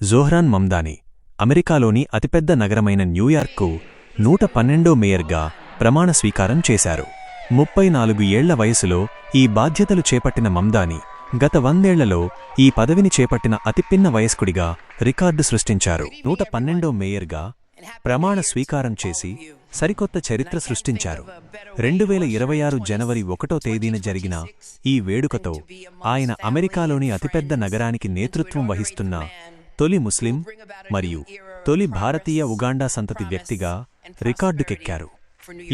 జోహ్రాన్ మమ్దానీ అమెరికాలోని అతిపెద్ద నగరమైన న్యూయార్క్కు 112వ మేయర్గా ప్రమాణ స్వీకారం చేశారు. 34 ఏళ్ల వయసులో ఈ బాధ్యతలు చేపట్టిన మమ్దానీ గత 100 ఏళ్లలో ఈ పదవిని చేపట్టిన అతిపిన్న వయస్కుడిగా రికార్డు సృష్టించారు. 112వ మేయర్గా ప్రమాణ స్వీకారం చేసి సరికొత్త చరిత్ర సృష్టించారు. 2026 జనవరి 1వ తేదీన జరిగిన ఈ వేడుకతో ఆయన అమెరికాలోని అతిపెద్ద నగరానికి నేతృత్వం వహిస్తున్న తొలి ముస్లిం మరియు తొలి భారతీయ ఉగాండా సంతతి వ్యక్తిగా రికార్డుకెక్కారు.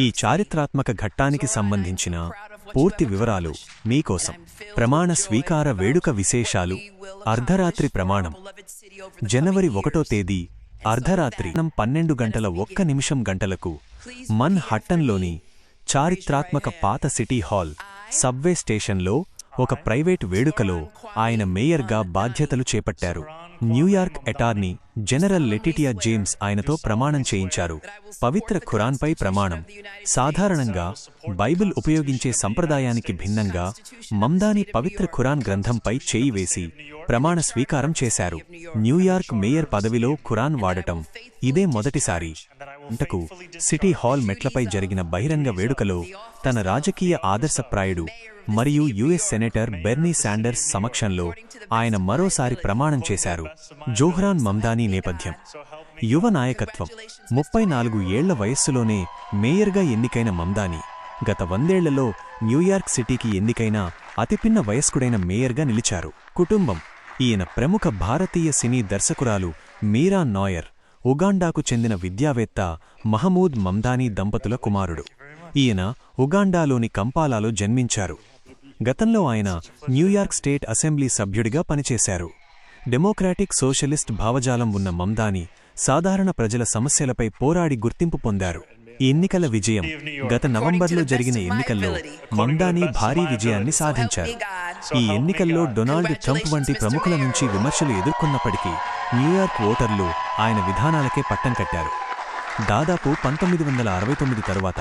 ఈ చారిత్రాత్మక ఘట్టానికి సంబంధించిన పూర్తి వివరాలు మీకోసం. ప్రమాణ స్వీకార వేడుక విశేషాలు. అర్ధరాత్రి ప్రమాణం. జనవరి 1వ తేదీ అర్ధరాత్రి 12:01 మన్ హట్టన్లోని చారిత్రాత్మక పాత సిటీ హాల్ సబ్వే స్టేషన్లో ఒక ప్రైవేట్ వేడుకలో ఆయన మేయర్గా బాధ్యతలు చేపట్టారు. New York attorney general Letitia James ఆయనతో ప్రమాణం చేయించారు. పవిత్ర ఖురాన్పై ప్రమాణం. సాధారణంగా బైబిల్ ఉపయోగించే సంప్రదాయానికి భిన్నంగా మమ్దానీ పవిత్ర ఖురాన్ గ్రంథంపై చేయి వేసి ప్రమాణ స్వీకారం చేశారు. న్యూయార్క్ మేయర్ పదవిలో ఖురాన్ వాడటం ఇదే మొదటిసారి. ఇంతకు సిటీ హాల్ మెట్లపై జరిగిన బహిరంగ వేడుకలో తన రాజకీయ ఆదర్శప్రాయుడు మరియు యుఎస్ సెనేటర్ బెర్నీ శాండర్స్ సమక్షంలో ఆయన మరోసారి ప్రమాణం చేశారు. జోహ్రాన్ మమ్దానీ నేపథ్యం. యువ నాయకత్వం. 34 ఏళ్ల వయస్సులోనే మేయర్గా ఎన్నికైన మమ్దానీ గత 100 ఏళ్లలో న్యూయార్క్ సిటీకి ఎన్నికైన అతిపిన్న వయస్కుడైన మేయర్గా నిలిచారు. కుటుంబం. ఈయన ప్రముఖ భారతీయ సినీ దర్శకురాలు మీరా నాయర్, ఉగాండాకు చెందిన విద్యావేత్త మహమూద్ మమ్దానీ దంపతుల కుమారుడు. ఈయన ఉగాండాలోని కంపాలాలో జన్మించారు. గతంలో ఆయన న్యూయార్క్ స్టేట్ అసెంబ్లీ సభ్యుడిగా పనిచేశారు. డెమోక్రాటిక్ సోషలిస్ట్ భావజాలం ఉన్న మమ్దానీ సాధారణ ప్రజల సమస్యలపై పోరాడి గుర్తింపు పొందారు. ఈ ఎన్నికల విజయం. గత నవంబర్లో జరిగిన ఎన్నికల్లో మమ్దానీ భారీ విజయాన్ని సాధించారు. ఈ ఎన్నికల్లో డొనాల్డ్ ట్రంప్ వంటి ప్రముఖుల నుంచి విమర్శలు ఎదుర్కొన్నప్పటికీ న్యూయార్క్ ఓటర్లు ఆయన విధానాలకే పట్టం కట్టారు. దాదాపు 1969 తరువాత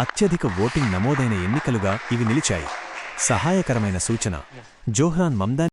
అత్యధిక ఓటింగ్ నమోదైన ఎన్నికలుగా ఇవి నిలిచాయి. సహాయకరమైన సూచన. జోహ్రాన్ మమ్దానీ